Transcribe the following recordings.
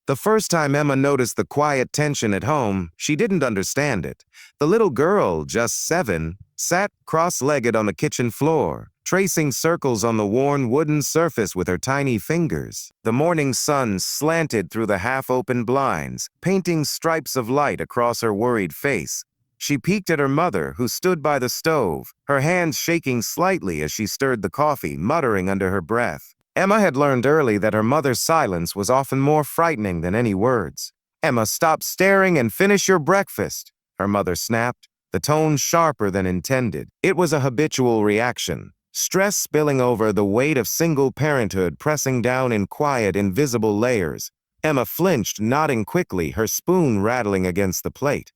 The first time Emma noticed the quiet tension at home, she didn't understand it. The little girl, just 7, sat cross-legged on the kitchen floor, tracing circles on the worn wooden surface with her tiny fingers. The morning sun slanted through the half-open blinds, painting stripes of light across her worried face. She peeked at her mother, who stood by the stove, her hands shaking slightly as she stirred the coffee, muttering under her breath. Emma had learned early that her mother's silence was often more frightening than any words. "Emma, stop staring and finish your breakfast," her mother snapped, the tone sharper than intended. It was a habitual reaction, stress spilling over, the weight of single parenthood pressing down in quiet, invisible layers. Emma flinched, nodding quickly, her spoon rattling against the plate.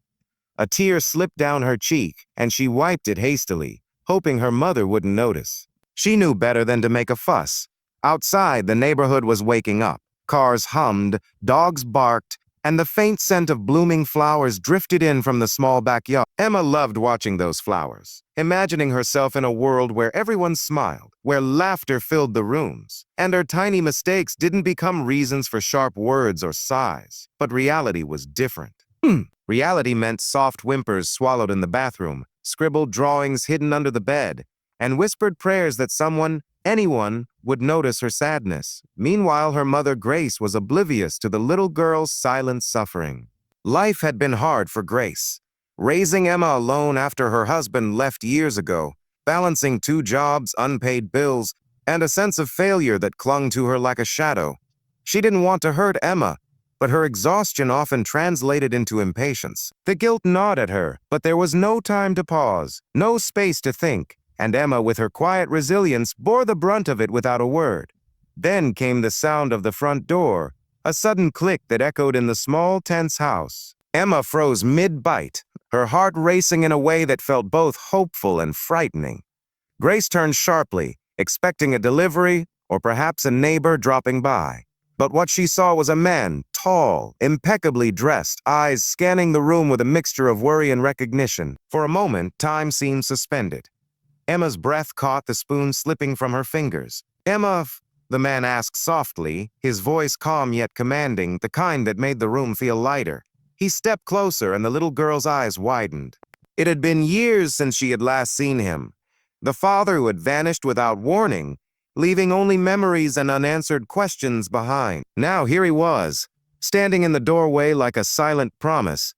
A tear slipped down her cheek, and she wiped it hastily, hoping her mother wouldn't notice. She knew better than to make a fuss. Outside, the neighborhood was waking up. Cars hummed, dogs barked, and the faint scent of blooming flowers drifted in from the small backyard. Emma loved watching those flowers, imagining herself in a world where everyone smiled, where laughter filled the rooms, and her tiny mistakes didn't become reasons for sharp words or sighs. But reality was different. Reality meant soft whimpers swallowed in the bathroom, scribbled drawings hidden under the bed, and whispered prayers that anyone, would notice her sadness. Meanwhile, her mother Grace was oblivious to the little girl's silent suffering. Life had been hard for Grace, raising Emma alone after her husband left years ago, balancing 2 jobs, unpaid bills, and a sense of failure that clung to her like a shadow. She didn't want to hurt Emma, but her exhaustion often translated into impatience. The guilt gnawed at her, but there was no time to pause, no space to think. And Emma, with her quiet resilience, bore the brunt of it without a word. Then came the sound of the front door, a sudden click that echoed in the small, tense house. Emma froze mid-bite, her heart racing in a way that felt both hopeful and frightening. Grace turned sharply, expecting a delivery or perhaps a neighbor dropping by. But what she saw was a man, tall, impeccably dressed, eyes scanning the room with a mixture of worry and recognition. For a moment, time seemed suspended. Emma's breath caught, the spoon slipping from her fingers. "Emma," the man asked softly, his voice calm yet commanding, the kind that made the room feel lighter. He stepped closer, and the little girl's eyes widened. It had been years since she had last seen him. The father who had vanished without warning, leaving only memories and unanswered questions behind. Now here he was, standing in the doorway like a silent promise,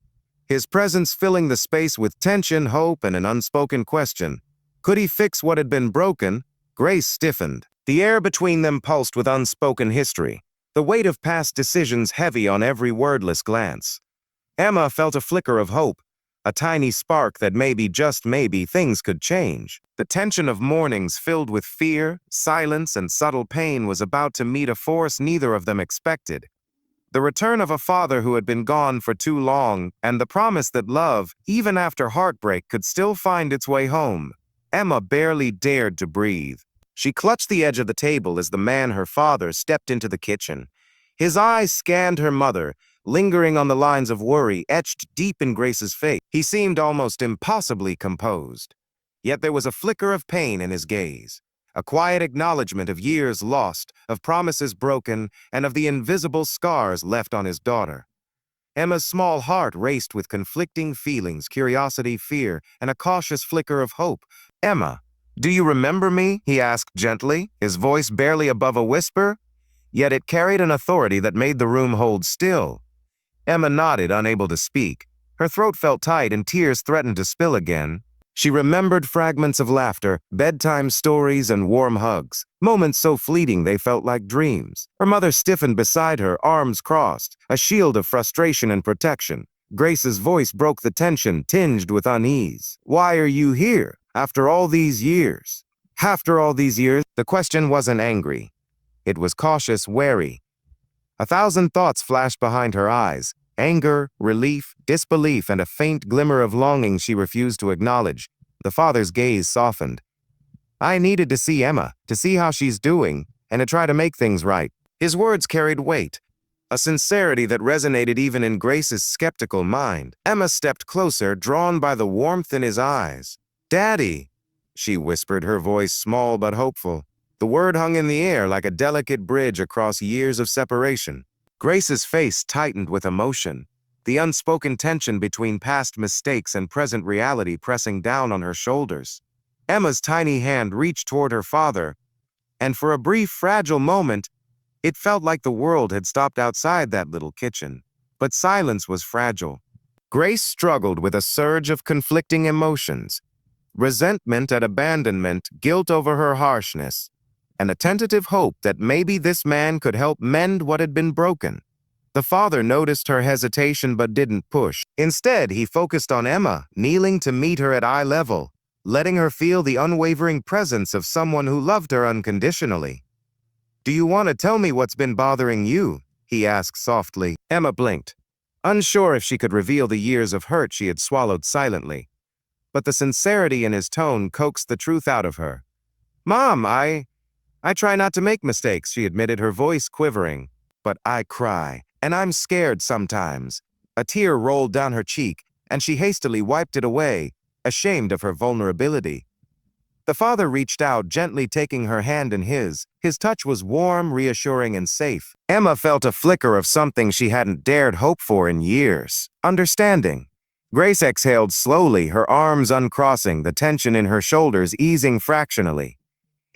his presence filling the space with tension, hope, and an unspoken question. Could he fix what had been broken? Grace stiffened. The air between them pulsed with unspoken history, the weight of past decisions heavy on every wordless glance. Emma felt a flicker of hope, a tiny spark that maybe, just maybe, things could change. The tension of mornings filled with fear, silence, and subtle pain was about to meet a force neither of them expected. The return of a father who had been gone for too long, and the promise that love, even after heartbreak, could still find its way home. Emma barely dared to breathe. She clutched the edge of the table as the man, her father, stepped into the kitchen. His eyes scanned her mother, lingering on the lines of worry etched deep in Grace's face. He seemed almost impossibly composed. Yet there was a flicker of pain in his gaze, a quiet acknowledgement of years lost, of promises broken, and of the invisible scars left on his daughter. Emma's small heart raced with conflicting feelings, curiosity, fear, and a cautious flicker of hope. "Emma, do you remember me?" he asked gently, his voice barely above a whisper, yet it carried an authority that made the room hold still. Emma nodded, unable to speak. Her throat felt tight and tears threatened to spill again. She remembered fragments of laughter, bedtime stories, and warm hugs, moments so fleeting they felt like dreams. Her mother stiffened beside her, arms crossed, a shield of frustration and protection. Grace's voice broke the tension, tinged with unease. "Why are you here? After all these years?" After all these years, the question wasn't angry. It was cautious, wary. 1,000 thoughts flashed behind her eyes. Anger, relief, disbelief, and a faint glimmer of longing she refused to acknowledge. The father's gaze softened. "I needed to see Emma, to see how she's doing, and to try to make things right." His words carried weight, a sincerity that resonated even in Grace's skeptical mind. Emma stepped closer, drawn by the warmth in his eyes. "Daddy," she whispered, her voice small but hopeful. The word hung in the air like a delicate bridge across years of separation. Grace's face tightened with emotion, the unspoken tension between past mistakes and present reality pressing down on her shoulders. Emma's tiny hand reached toward her father, and for a brief, fragile moment, it felt like the world had stopped outside that little kitchen. But silence was fragile. Grace struggled with a surge of conflicting emotions: resentment at abandonment, guilt over her harshness, and a tentative hope that maybe this man could help mend what had been broken. The father noticed her hesitation but didn't push. Instead, he focused on Emma, kneeling to meet her at eye level, letting her feel the unwavering presence of someone who loved her unconditionally. "Do you want to tell me what's been bothering you?" he asked softly. Emma blinked, unsure if she could reveal the years of hurt she had swallowed silently. But the sincerity in his tone coaxed the truth out of her. "Mom, I try not to make mistakes," she admitted, her voice quivering. "But I cry, and I'm scared sometimes." A tear rolled down her cheek, and she hastily wiped it away, ashamed of her vulnerability. The father reached out, gently taking her hand in his. His touch was warm, reassuring, and safe. Emma felt a flicker of something she hadn't dared hope for in years: understanding. Grace exhaled slowly, her arms uncrossing, the tension in her shoulders easing fractionally.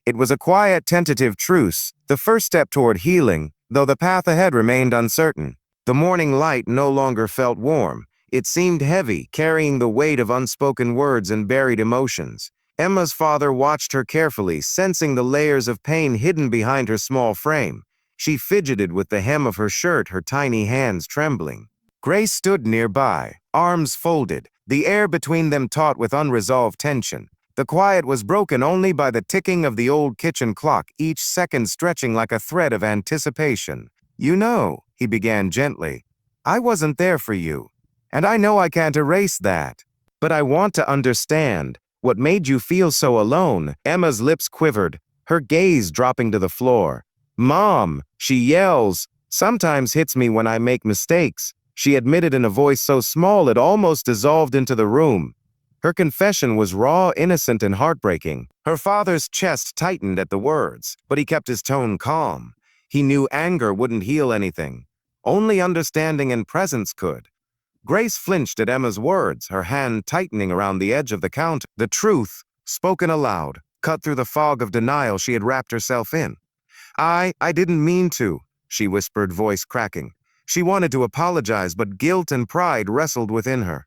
It was a quiet, tentative truce, the first step toward healing, though the path ahead remained uncertain. The morning light no longer felt warm. It seemed heavy, carrying the weight of unspoken words and buried emotions. Emma's father watched her carefully, sensing the layers of pain hidden behind her small frame. She fidgeted with the hem of her shirt, her tiny hands trembling. Grace stood nearby, arms folded, the air between them taut with unresolved tension. The quiet was broken only by the ticking of the old kitchen clock, each second stretching like a thread of anticipation. "You know," he began gently, "I wasn't there for you, and I know I can't erase that. But I want to understand what made you feel so alone." Emma's lips quivered, her gaze dropping to the floor. "Mom," she yells, "sometimes hits me when I make mistakes," she admitted in a voice so small it almost dissolved into the room. Her confession was raw, innocent, and heartbreaking. Her father's chest tightened at the words, but he kept his tone calm. He knew anger wouldn't heal anything. Only understanding and presence could. Grace flinched at Emma's words, her hand tightening around the edge of the counter. The truth, spoken aloud, cut through the fog of denial she had wrapped herself in. I didn't mean to," she whispered, voice cracking. She wanted to apologize, but guilt and pride wrestled within her.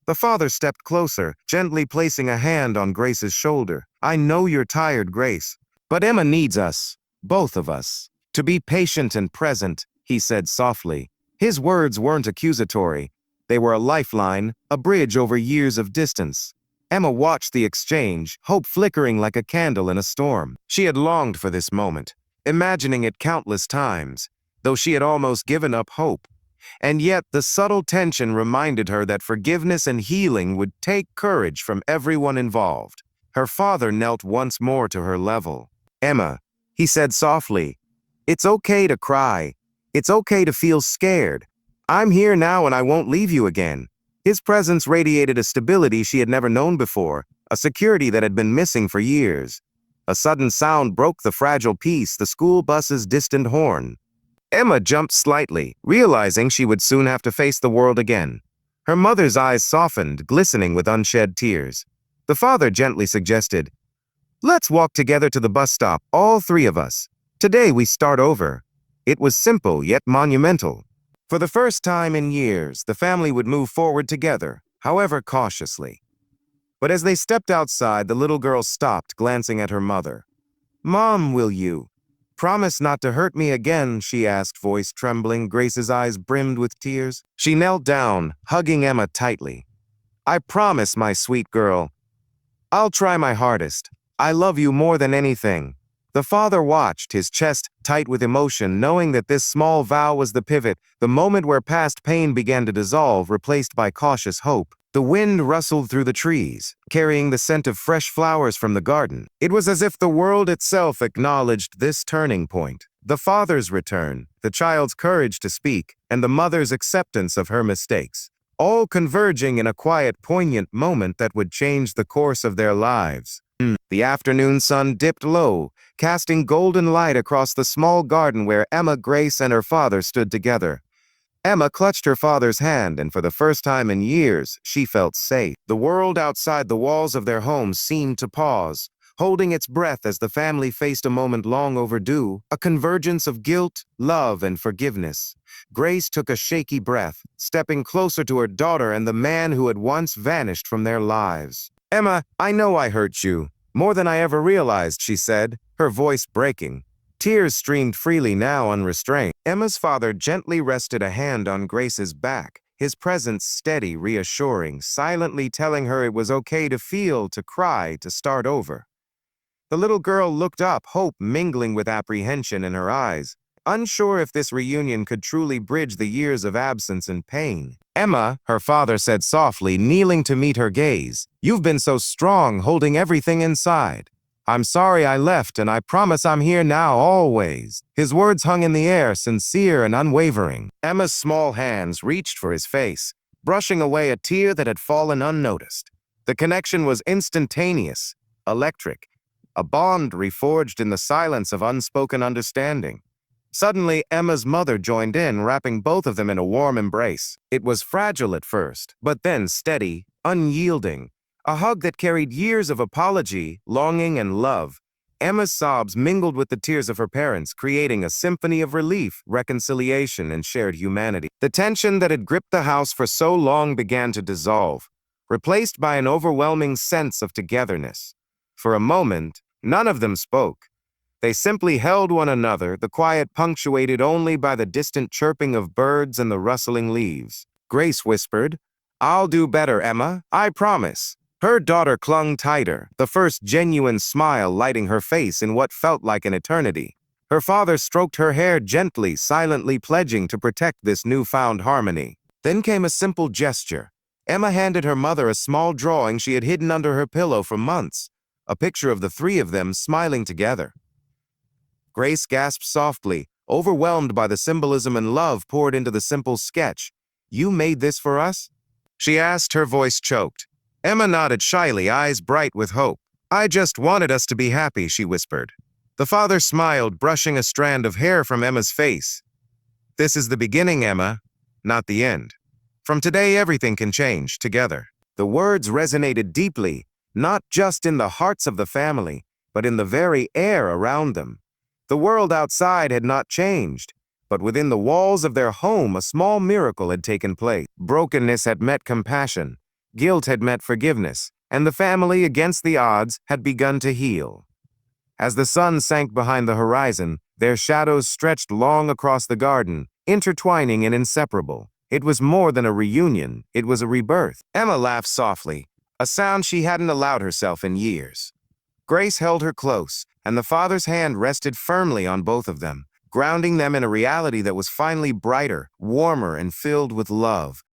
The father stepped closer, gently placing a hand on Grace's shoulder. "I know you're tired, Grace, but Emma needs us, both of us, to be patient and present," he said softly. His words weren't accusatory. They were a lifeline, a bridge over years of distance. Emma watched the exchange, hope flickering like a candle in a storm. She had longed for this moment, imagining it countless times, though she had almost given up hope. And yet the subtle tension reminded her that forgiveness and healing would take courage from everyone involved. Her father knelt once more to her level. "Emma," he said softly, "it's okay to cry. It's okay to feel scared. I'm here now and I won't leave you again." His presence radiated a stability she had never known before, a security that had been missing for years. A sudden sound broke the fragile peace, the school bus's distant horn. Emma jumped slightly, realizing she would soon have to face the world again. Her mother's eyes softened, glistening with unshed tears. The father gently suggested, "Let's walk together to the bus stop, all three of us. Today we start over." It was simple, yet monumental. For the first time in years, the family would move forward together, however cautiously. But as they stepped outside, the little girl stopped, glancing at her mother. "Mom, will you promise not to hurt me again?" she asked, voice trembling. Grace's eyes brimmed with tears. She knelt down, hugging Emma tightly. "I promise, my sweet girl. I'll try my hardest. I love you more than anything." The father watched, his chest tight with emotion, knowing that this small vow was the pivot, the moment where past pain began to dissolve, replaced by cautious hope. The wind rustled through the trees, carrying the scent of fresh flowers from the garden. It was as if the world itself acknowledged this turning point. The father's return, the child's courage to speak, and the mother's acceptance of her mistakes, all converging in a quiet, poignant moment that would change the course of their lives. The afternoon sun dipped low, casting golden light across the small garden where Emma, Grace, and her father stood together. Emma clutched her father's hand, and for the first time in years, she felt safe. The world outside the walls of their home seemed to pause, holding its breath as the family faced a moment long overdue, a convergence of guilt, love, and forgiveness. Grace took a shaky breath, stepping closer to her daughter and the man who had once vanished from their lives. "Emma, I know I hurt you, more than I ever realized," she said, her voice breaking. Tears streamed freely now unrestrained. Emma's father gently rested a hand on Grace's back, his presence steady, reassuring, silently telling her it was okay to feel, to cry, to start over. The little girl looked up, hope mingling with apprehension in her eyes, unsure if this reunion could truly bridge the years of absence and pain. "Emma," her father said softly, kneeling to meet her gaze, "you've been so strong, holding everything inside. I'm sorry I left, and I promise I'm here now, always." His words hung in the air, sincere and unwavering. Emma's small hands reached for his face, brushing away a tear that had fallen unnoticed. The connection was instantaneous, electric, a bond reforged in the silence of unspoken understanding. Suddenly, Emma's mother joined in, wrapping both of them in a warm embrace. It was fragile at first, but then steady, unyielding. A hug that carried years of apology, longing, and love. Emma's sobs mingled with the tears of her parents, creating a symphony of relief, reconciliation, and shared humanity. The tension that had gripped the house for so long began to dissolve, replaced by an overwhelming sense of togetherness. For a moment, none of them spoke. They simply held one another, the quiet punctuated only by the distant chirping of birds and the rustling leaves. Grace whispered, "I'll do better, Emma, I promise." Her daughter clung tighter, the first genuine smile lighting her face in what felt like an eternity. Her father stroked her hair gently, silently pledging to protect this newfound harmony. Then came a simple gesture. Emma handed her mother a small drawing she had hidden under her pillow for months, a picture of the three of them smiling together. Grace gasped softly, overwhelmed by the symbolism and love poured into the simple sketch. "You made this for us?" she asked, her voice choked. Emma nodded shyly, eyes bright with hope. "I just wanted us to be happy," she whispered. The father smiled, brushing a strand of hair from Emma's face. "This is the beginning, Emma, not the end. From today, everything can change, together." The words resonated deeply, not just in the hearts of the family, but in the very air around them. The world outside had not changed, but within the walls of their home, a small miracle had taken place. Brokenness had met compassion. Guilt had met forgiveness, and the family, against the odds, had begun to heal. As the sun sank behind the horizon, their shadows stretched long across the garden, intertwining and inseparable. It was more than a reunion, it was a rebirth. Emma laughed softly, a sound she hadn't allowed herself in years. Grace held her close, and the father's hand rested firmly on both of them, grounding them in a reality that was finally brighter, warmer, and filled with love.